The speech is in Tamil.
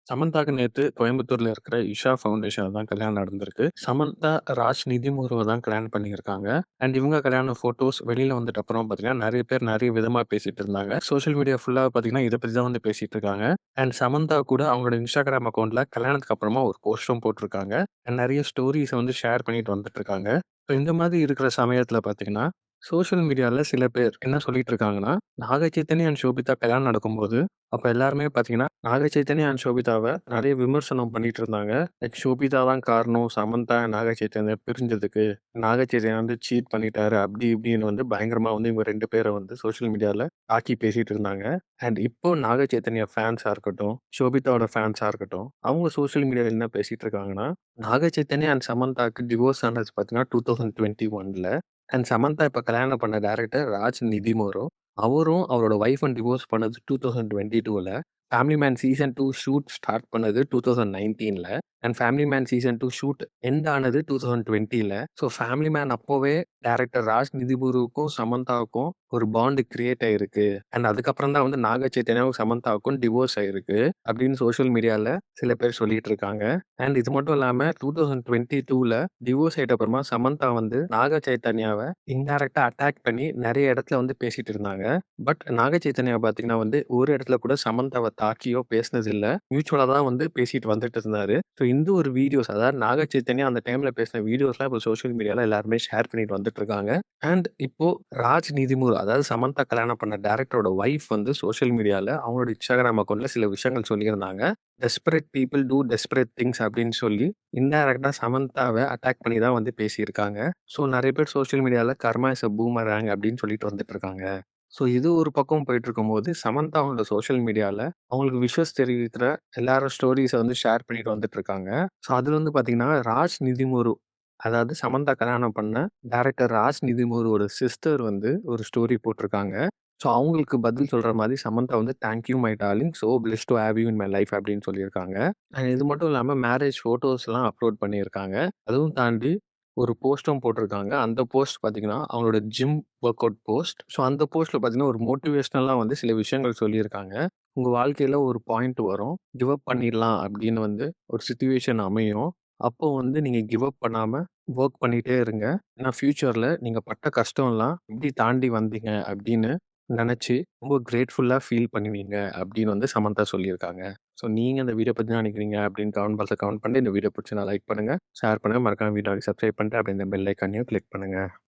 சமந்தாக்கு நேத்து கோயம்புத்தூர்ல இருக்கிற இஷா ஃபவுண்டேஷன்ல தான் கல்யாணம் நடந்திருக்கு. சமந்தா, ராஜ் நிதிமுருவ தான் கல்யாணம் பண்ணியிருக்காங்க. இவங்க கல்யாண ஃபோட்டோஸ் வெளியில வந்துட்ட அப்புறம் பார்த்தீங்கன்னா, நெறைய பேர் நெறைய விதமா பேசிட்டு இருந்தாங்க. சோஷியல் மீடியா ஃபுல்லா பார்த்தீங்கன்னா, இத பத்தி தான் வந்து பேசிட்டு இருக்காங்க. சமந்தா கூட அவங்களோட Instagram அக்கவுண்ட்ல கல்யாணத்துக்கு அப்புறமா ஒரு போஸ்ட்டும் போட்டிருக்காங்க. நெறைய ஸ்டோரீஸ வந்து ஷேர் பண்ணிட்டு வந்துட்டு இருக்காங்க. இந்த மாதிரி இருக்கிற சமயத்துல பார்த்தீங்கன்னா, சோஷியல் மீடியால சில பேர் என்ன சொல்லிட்டு இருக்காங்கன்னா, நாக சைத்தன்யா அண்ட் ஷோபிதா கல்யாணம் நடக்கும்போது அப்ப எல்லாருமே பார்த்தீங்கன்னா, நாக சைத்தன்யா அண்ட் ஷோபிதாவ நெறைய விமர்சனம் பண்ணிட்டு இருந்தாங்க. லைக் ஷோபிதா தான் காரணம் சமந்தா, நாக சைத்தன்யா பிரிஞ்சதுக்கு. நாக சைத்தன்யா வந்து சீட் பண்ணிட்டாரு. அப்படி இப்படின்னு வந்து பயங்கரமா வந்து இவங்க 2 பேர வந்து சோஷியல் மீடியால தாக்கி பேசிட்டு இருந்தாங்க. இப்போ நாக சைத்தன்யா ஃபேன்ஸா இருக்கட்டும், ஷோபிதாவோட ஃபேன்ஸா இருக்கட்டும், அவங்க சோஷியல் மீடியால என்ன பேசிட்டு இருக்காங்கன்னா, நாக சைத்தன்யா அண்ட் சமந்தாக்கு டிவோர்ஸ் ஆனது பார்த்தீங்கன்னா 2021ல. சமந்தா இப்ப கல்யாணம் பண்ண டைரக்டர் ராஜ் நிதிமுரு. அவரும் அவரோட வைஃப டிவோர்ஸ் பண்ணது 2022ல. Family man season 2 shoot start பண்ணது 2019ல. Family man season 2 shoot end ஆனது 2020ல. ஃபேமிலி மேன் அப்போவே டைரக்டர் ராஜ் நிதிமுருவுக்கும், சமந்தாவுக்கும் ஒரு பாண்ட் கிரியேட் ஆயிருக்கு. அதுக்கப்புறம் தான் வந்து நாக சைத்தன்யாவுக்கும், சமந்தாவுக்கும் டிவோர்ஸ் ஆயிருக்கு. அப்படின்னு சோஷியல் மீடியால சில பேர் சொல்லிட்டு இருக்காங்க. இது மட்டும் இல்லாம 2022ல டிவோர்ஸ் ஆயிட்ட அப்புறமா சமந்தா வந்து நாக சைத்தன்யாவ இன்டைரக்ட்டா அட்டாக் பண்ணி நெறைய இடத்துல வந்து பேசிட்டு இருந்தாங்க. பட் நாக சைத்தன்யா பார்த்தீங்கன்னா வந்து ஒரு இடத்துல கூட சமந்தாவ தாக்கியோ பேசினது இல்ல. மியூச்சுவலா தான் வந்து பேசிட்டு வந்துட்டு இருந்தாரு. இந்த ஒரு வீடியோஸ் அதாவது நாக சைத்தன்யா அந்த டைம்ல பேசின வீடியோஸ்லாம் இப்போ சோஷியல் மீடியால எல்லாருமே ஷேர் பண்ணிட்டு வந்துட்டு இருக்காங்க. இப்போ ராஜ் நிதிமுரு அதாவது சமந்தா கல்யாணம் பண்ண டைரக்டரோட வைஃப் வந்து சோஷியல் மீடியால அவங்களோட Instagram அக்கவுண்ட்ல சில விஷயங்கள் சொல்லியிருந்தாங்க. Desperate people do desperate things அப்படின்னு சொல்லி இன்டைரக்ட்டா சமந்தாவ அட்டாக் பண்ணி தான் வந்து பேசியிருக்காங்க. நெறைய பேர் சோஷியல் மீடியால கர்மா இஸ் எ பூமராங் அப்படின்னு சொல்லிட்டு வந்துட்டு இருக்காங்க. இது ஒரு பக்கம் போயிட்டு இருக்கும்போது, சமந்தா அவங்களோட சோஷியல் மீடியால அவங்களுக்கு விஷஸ் தெரிவிக்கிற எல்லாரும் ஸ்டோரீஸ வந்து ஷேர் பண்ணிட்டு வந்துட்டு இருக்காங்க. அதுல வந்து பார்த்தீங்கன்னா, ராஜ் நிதிமுரு அதாவது சமந்தா கல்யாணம் பண்ண டைரக்டர் ராஜ் நிதிமுருவோட சிஸ்டர் வந்து ஒரு ஸ்டோரி போட்டிருக்காங்க. அவங்களுக்கு பதில் சொல்ற மாரி சமந்தா வந்து "thank you my darling. So blessed to have you in my life" அப்படின்னு சொல்லியிருக்காங்க. இது மட்டும் இல்லாம மேரேஜ் ஃபோட்டோஸ்லாம் அப்லோட் பண்ணியிருக்காங்க. அதுவும் தாண்டி ஒரு போஸ்ட்டும் போட்டிருக்காங்க. அந்த போஸ்ட் பார்த்தீங்கன்னா, அவங்களோட ஜிம் வொர்க் அவுட் போஸ்ட். அந்த போஸ்ட்ல பார்த்தீங்கன்னா, ஒரு மோட்டிவேஷனலா வந்து சில விஷயங்கள் சொல்லியிருக்காங்க. உங்க வாழ்க்கையில ஒரு பாயிண்ட் வரும். கிவ் அப் பண்ணிடலாம் அப்படின்னு வந்து ஒரு சிச்சுவேஷன் அமையும். அப்போ வந்து நீங்க கிவ் அப் பண்ணாம வொர்க் பண்ணிட்டே இருங்க. ஏன்னா ஃபியூச்சர்ல நீங்க பட்ட கஷ்டம்லாம் எப்படி தாண்டி வந்தீங்க அப்படின்னு நெனச்சு ரொம்ப கிரேட்ஃபுல்லா ஃபீல் பண்ணுவீங்க அப்படின்னு வந்து சமந்தா சொல்லியிருக்காங்க. நீங்க இந்த வீடியோ பத்தி என்ன நெனைக்கிறீங்க அப்படின்னு கமெண்ட் பாக்ஸ்ல கமெண்ட் பண்ணிட்டு இந்த வீடியோ பிடிச்சிருந்தா லைக் பண்ணுங்க, ஷேர் பண்ணுங்க. மறக்காம வீடியோக்கு சப்ஸ்கிரைப் பண்ணிட்டு அப்படியே இந்த பெல் ஐகானையும் கிளிக் பண்ணுங்க.